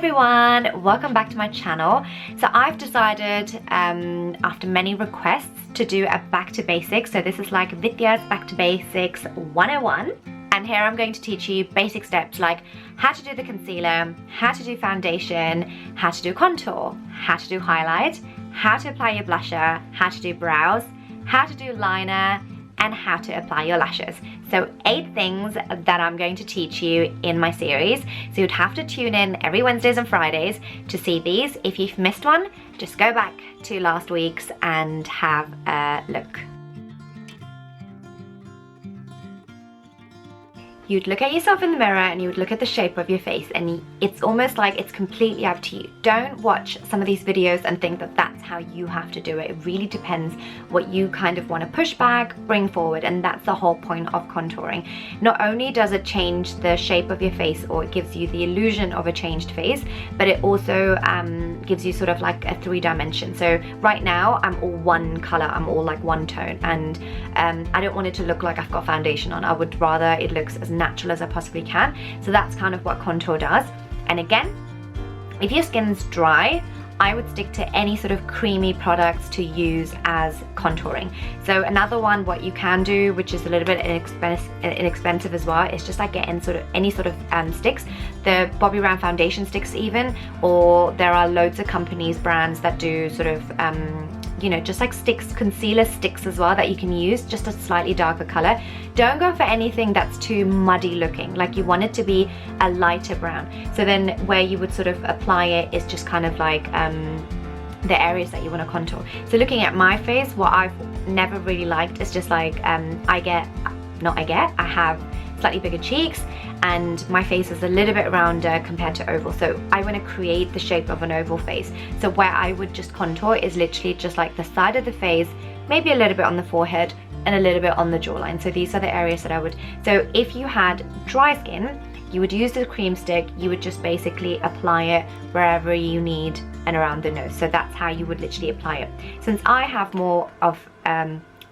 everyone, welcome back to my channel. So I've decided after many requests to do a back to basics. So this is like Vithya's back to basics 101, and here I'm going to teach you basic steps like how to do the concealer, how to do foundation, how to do contour, how to do highlight, how to apply your blusher, how to do brows, how to do liner, and how to apply your lashes. So 8 things that I'm going to teach you in my series. So you'd have to tune in every Wednesdays and Fridays to see these. If you've missed one, just go back to last week's and have a look. You'd look at yourself in the mirror and you would look at the shape of your face, and it's almost like it's completely up to you. Don't watch some of these videos and think that that's how you have to do it. It really depends what you kind of want to push back, bring forward, and that's the whole point of contouring. Not only does it change the shape of your face, or it gives you the illusion of a changed face, but it also gives you sort of like a 3-dimension. So right now I'm all one color, I'm all like one tone, and I don't want it to look like I've got foundation on. I would rather it looks as natural as I possibly can. So that's kind of what contour does. And again, if your skin's dry, I would stick to any sort of creamy products to use as contouring. So another one, what you can do, which is a little bit inexpensive as well, is just like getting any sort of sticks, the Bobbi Brown foundation sticks even, or there are loads of companies, brands that do sort of you know, just like sticks, concealer sticks as well, that you can use just a slightly darker color. Don't go for anything that's too muddy looking, like you want it to be a lighter brown. So then where you would sort of apply it is just kind of like the areas that you want to contour. So looking at my face, what I've never really liked is just like I have slightly bigger cheeks and my face is a little bit rounder compared to oval, so I want to create the shape of an oval face. So where I would just contour is literally just like the side of the face, maybe a little bit on the forehead and a little bit on the jawline. So these are the areas that I would, so if you had dry skin, you would use the cream stick, you would just basically apply it wherever you need and around the nose. So that's how you would literally apply it. Since I have more of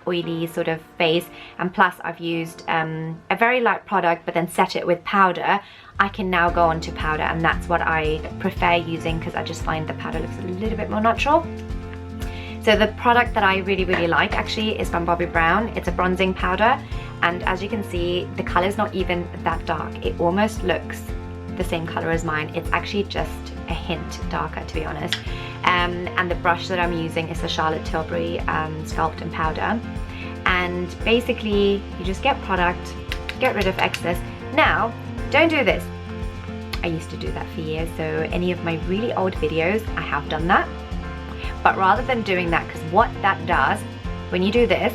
oily sort of face, and plus I've used a very light product but then set it with powder, I can now go on to powder, and that's what I prefer using because I just find the powder looks a little bit more natural. So the product that I really like actually is from Bobbi Brown. It's a bronzing powder, and as you can see, the color is not even that dark. It almost looks the same color as mine. It's actually just a hint darker, to be honest. And the brush that I'm using is the Tilbury Sculpt and powder. And basically you just get product, get rid of excess. Now don't do this. I used to do that for years, so any of my really old videos I have done that. But rather than doing that, because what that does when you do this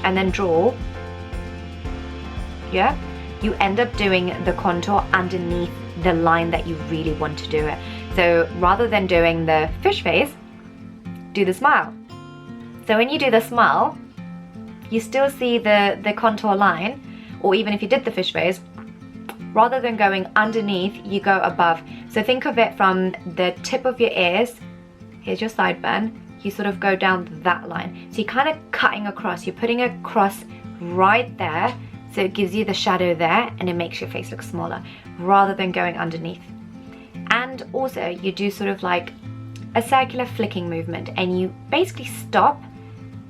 and then draw, yeah, you end up doing the contour underneath the line that you really want to do it. So rather than doing the fish face, do the smile. So when you do the smile, you still see the contour line, or even if you did the fish face, rather than going underneath, you go above. So think of it from the tip of your ears, here's your sideburn, you sort of go down that line. So you're kind of cutting across, you're putting a cross right there, so it gives you the shadow there and it makes your face look smaller, rather than going underneath. And also you do sort of like a circular flicking movement, and you basically stop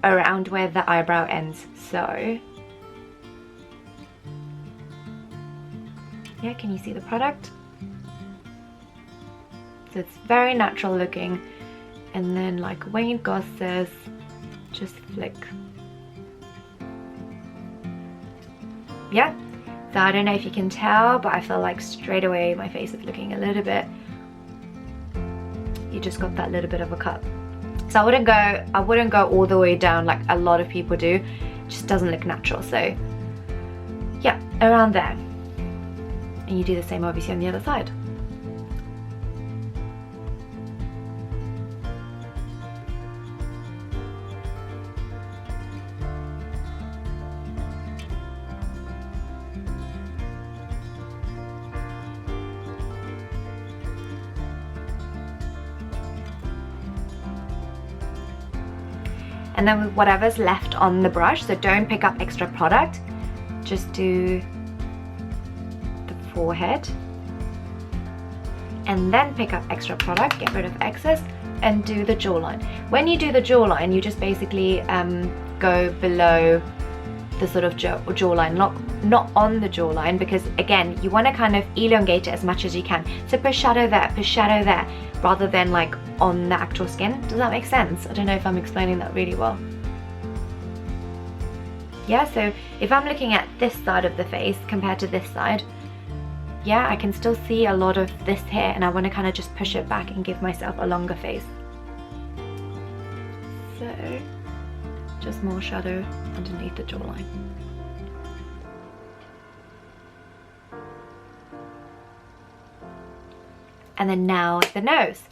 around where the eyebrow ends. So yeah, can you see the product? So it's very natural looking, and then like Wayne Goss says, just flick. Yeah, so I don't know if you can tell, but I feel like straight away my face is looking a little bit, you just got that little bit of a cut. So I wouldn't go all the way down like a lot of people do. It just doesn't look natural. So yeah, around there. And you do the same obviously on the other side. And then with whatever's left on the brush, so don't pick up extra product, just do the forehead and then pick up extra product, get rid of excess, and do the jawline. When you do the jawline, you just basically go below the sort of jawline, not on the jawline, because again, you want to kind of elongate it as much as you can. So push shadow there, rather than like on the actual skin. Does that make sense? I don't know if I'm explaining that really well. Yeah, so if I'm looking at this side of the face compared to this side, yeah, I can still see a lot of this hair, and I want to kind of just push it back and give myself a longer face. So just more shadow underneath the jawline. And then now the nose.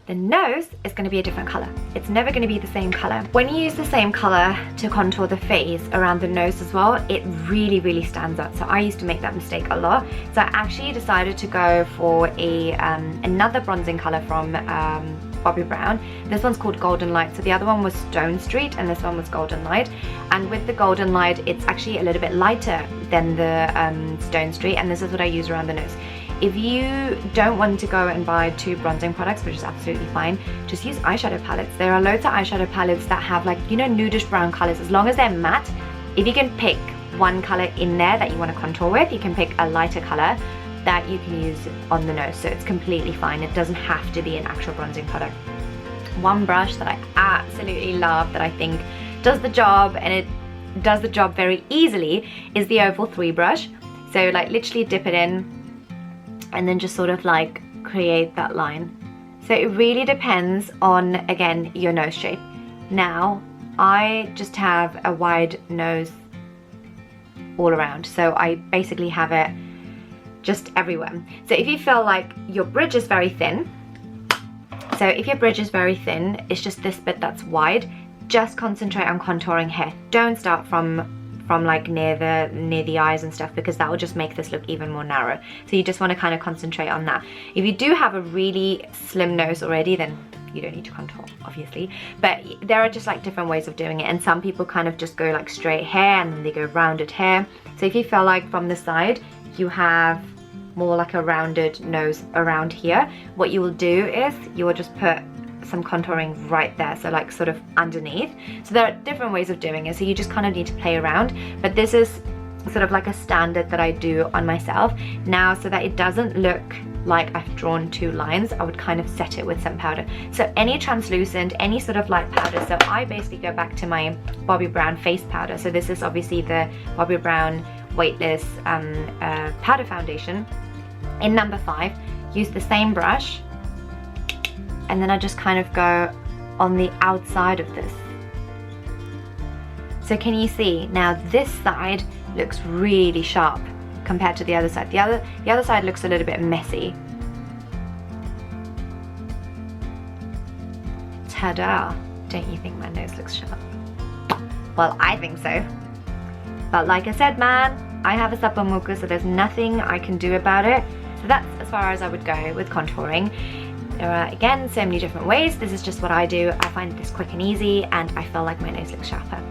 The nose is going to be a different color. It's never going to be the same color. When you use the same color to contour the face around the nose as well, it really, really stands out. So I used to make that mistake a lot. So I actually decided to go for another bronzing color from Bobbi Brown. This one's called Golden Light. So the other one was Stonestreet and this one was Golden Light. And with the Golden Light, it's actually a little bit lighter than the Stonestreet, and this is what I use around the nose. If you don't want to go and buy 2 bronzing products, which is absolutely fine, just use eyeshadow palettes. There are loads of eyeshadow palettes that have like, you know, nudish brown colors. As long as they're matte, if you can pick one color in there that you want to contour with, you can pick a lighter color that you can use on the nose. So it's completely fine. It doesn't have to be an actual bronzing product. One brush that I absolutely love, that I think does the job, and it does the job very easily, is the Oval 3 brush. So like literally dip it in and then just sort of like create that line. So it really depends on, again, your nose shape. Now, I just have a wide nose all around. So I basically have it just everywhere. So if you feel like your bridge is very thin, it's just this bit that's wide, just concentrate on contouring here. Don't start from like near the eyes and stuff, because that will just make this look even more narrow. So you just want to kind of concentrate on that. If you do have a really slim nose already, then you don't need to contour, obviously. But there are just like different ways of doing it, and some people kind of just go like straight hair and then they go rounded hair. So if you feel like from the side you have more like a rounded nose around here, what you will do is you will just put some contouring right there, so like sort of underneath. So there are different ways of doing it, so you just kind of need to play around, but this is sort of like a standard that I do on myself now, so that it doesn't look like I've drawn 2 lines. I would kind of set it with some powder. So any translucent, any sort of light powder. So I basically go back to my Bobbi Brown face powder. So this is obviously the Bobbi Brown Weightless powder foundation in number 5. Use the same brush, and then I just kind of go on the outside of this. So can you see now this side looks really sharp compared to the other side. The other side looks a little bit messy. Ta-da! Don't you think my nose looks sharp? Well, I think so. But like I said, man, I have a sapamuku, so there's nothing I can do about it. So that's as far as I would go with contouring. There are, again, so many different ways. This is just what I do. I find this quick and easy, and I feel like my nose looks sharper.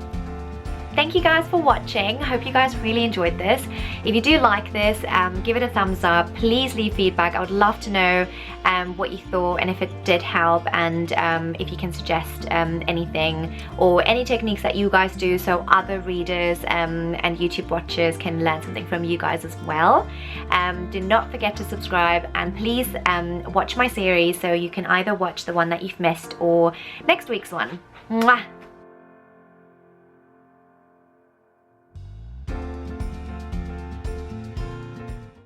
Thank you guys for watching. I hope you guys really enjoyed this. If you do like this, give it a thumbs up. Please leave feedback. I would love to know what you thought and if it did help, and if you can suggest anything or any techniques that you guys do, so other readers and YouTube watchers can learn something from you guys as well. Do not forget to subscribe, and please watch my series, so you can either watch the one that you've missed or next week's one. Mwah!